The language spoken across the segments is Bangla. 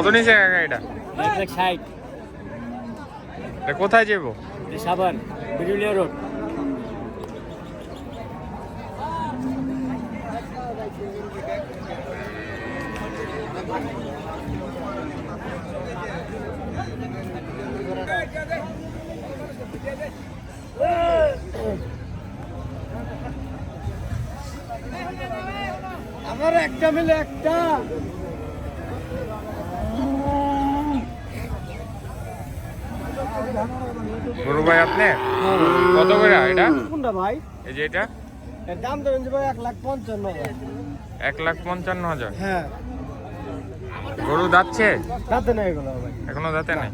কত নিচে কাকা এটা? 160। এটা কোথায় যাবো? সাভার বিরুলিয়া রোড। আমার একটা মিলে একটা গরু ভাই আপনি কত করে এটা? কোনটা ভাই? এই যে এটা এর দাম দেবেন যে ভাই 1,55,000। 1,55,000। হ্যাঁ, গরু দাচ্ছে? দাঁতে নেই এগুলো ভাই। এখনো দাঁতে নাই।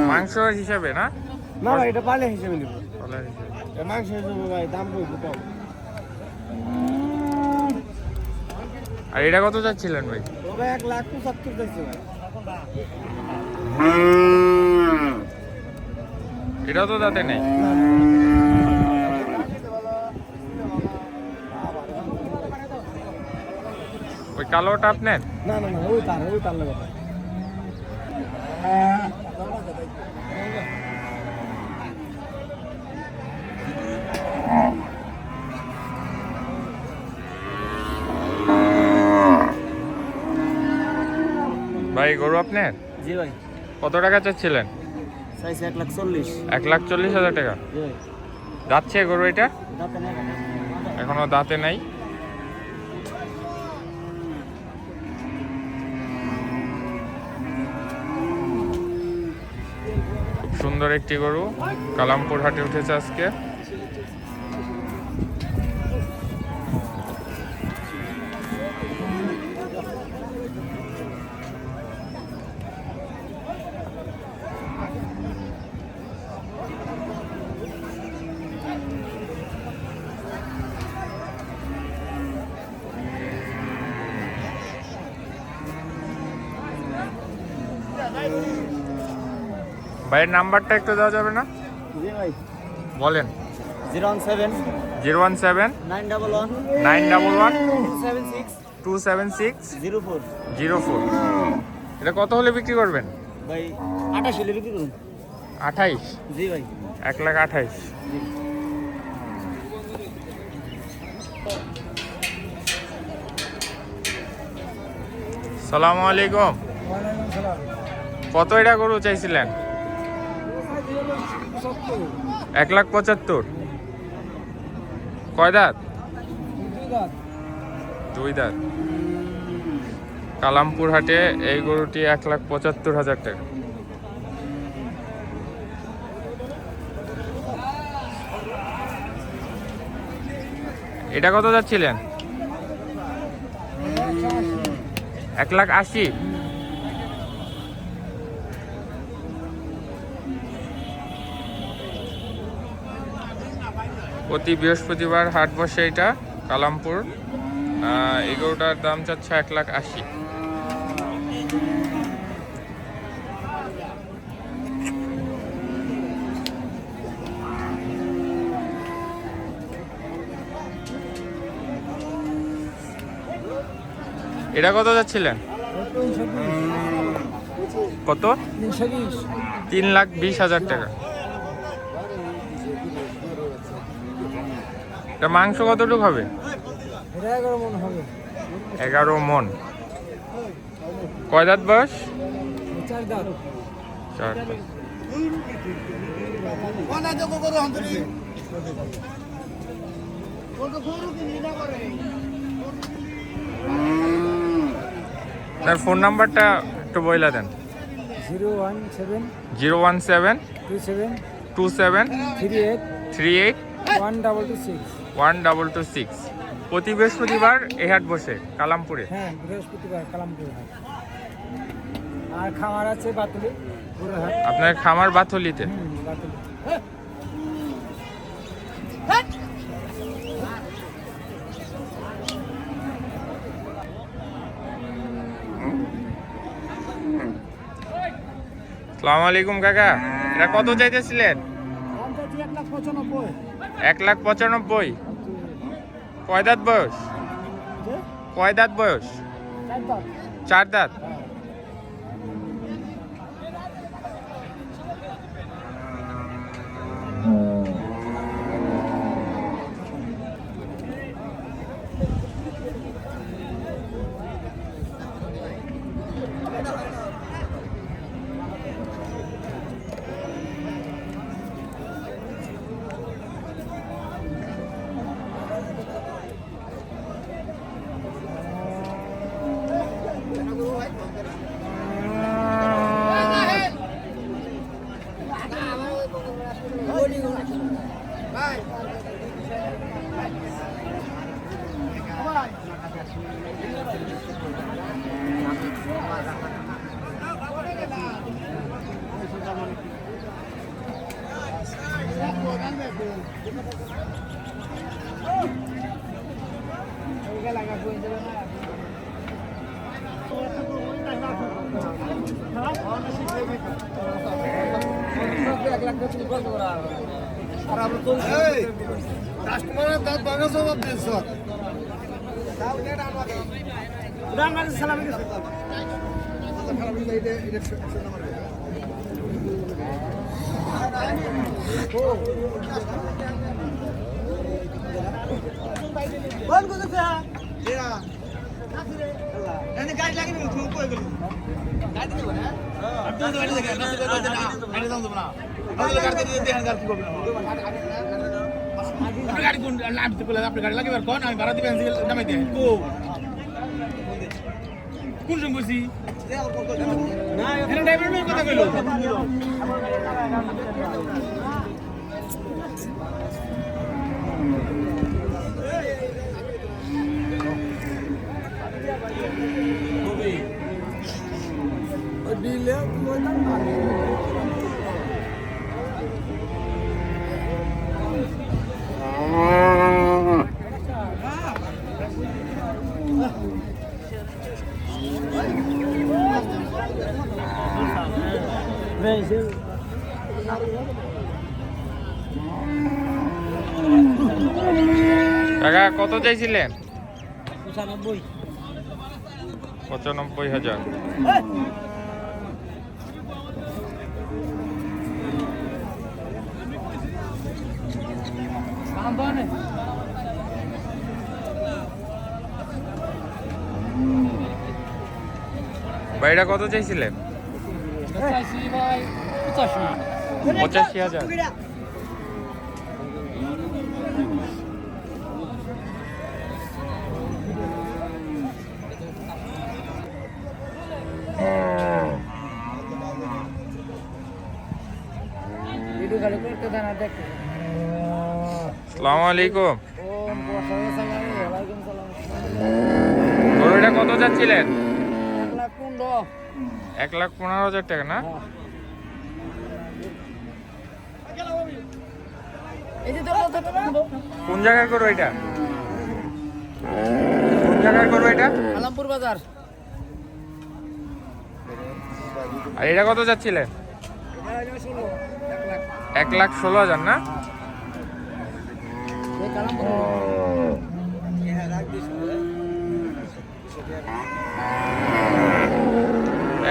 মাংস হিসাবে না? না ভাই, এটা পালে হিসেবে নিব। কলার হিসাবে। এর মাংস হিসেবে ভাই দাম বলবো কম। আর এটা কত যাচ্ছিলেন ভাই? ওটা 1,75,000 দিচ্ছে ভাই। এটাও তো দাঁতে নেই। ওই কালোটা আপনার? না না না, ওই তার লাগে ভাই। ভাই গরু আপনার? জি ভাই, কত টাকা চাচ্ছিলেন? চাইছে 1,40,000। 1,40,000 টাকা। জি ভাই, যাচ্ছে গরু এটা? দাঁতে নেই। এখনো দাঁতে নাই। খুব সুন্দর একটি গরু কালামপুর হাটে উঠেছে আজকে। ভাইয়ের নাম্বারটা একটু দেওয়া যাবে না? জি ভাই, বলেন। 017 017 911 911 276 276 04। 04। এটা কত হলে বিক্রি করবেন? ভাই 28 হলে বিক্রি করুন। 28? জি ভাই। 1,28,000। সালামু আলাইকুম। কত এটা গরু চাইছিলেন? 1,75,000। কয় দাঁত? 2 দাঁত। কালামপুর হাটে এই গরুটি 1,75,000 টাকা। এটা কত যাচ্ছিলেন? 1,80,000। প্রতি বৃহস্পতিবার হাট বসে এটা কালামপুর। এই গরুটার দাম চাচ্ছে 1,80,000। এটা কত যাচ্ছিলেন? কত? 3,20,000 টাকা। এটা মাংস কতটুকু হবে? 11 মন হবে। 11 মন। কয় দাঁত বয়স? 4 দাঁত। 4 দাঁত। তার ফোন নাম্বারটা একটু বইলা দেন। 017 017 27 27 38 38 126। 1226। প্রতি বৃহস্পতিবার এই হাট বসে কালামপুরে। হ্যাঁ, বৃহস্পতিবার কালামপুর হাট। আর খামার আছে বাতুলি পুরোহাট। আপনার খামার বাথলিতে। বাতুলি। আসসালামু আলাইকুম কাকা। এটা কত চাইতেছিলেন? 1,95,000। কয় দাঁত বয়স? কয় দাঁত বয়স? 4 দাঁত। কাকা কত চাইছিলেন? 95,000। ভাইটা কত চাইছিলেন? 85,000। আসসালামু আলাইকুম। গরুটা কত যাচ্ছিলেন? 1,15,000 টাকা না? কোন জায়গায় করো এটা? কোন জায়গায় করো এটা? কালামপুর বাজার। আর এটা কত যাচ্ছিলেন? 1,16,000 না?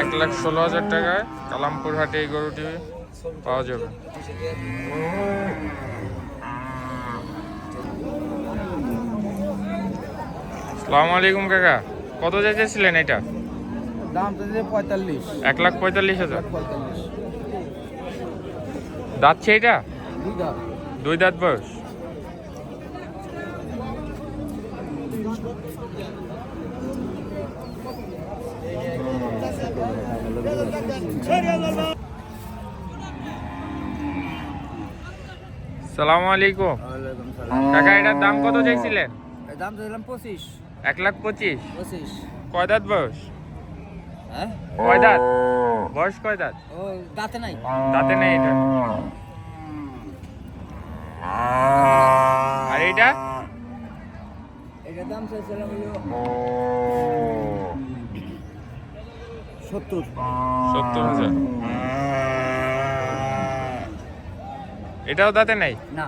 1,16,000 টাকায় কালামপুর হাটে এই গরুটি পাওয়া যাবে। আসসালামু আলাইকুম কাকা, কত চাইছিলেন এটা? দাম তো 45। 1,45,000। দাঁতছে এটা? 2 দাঁত বয়স। সালামু আলাইকুম কাকা, এটার দাম কত চাইছিলেন? দাম তো দিলাম 25। 1,25,000। কয় দাঁত বয়স? হ্যাঁ, কয় দাঁত বয়স? কয় দাঁত? ও দাঁতে নাই। দাঁতে নেই এটা। আর এটা? এটার দাম চাইছিলাম 70,000। এটাও দাঁতে নাই? না।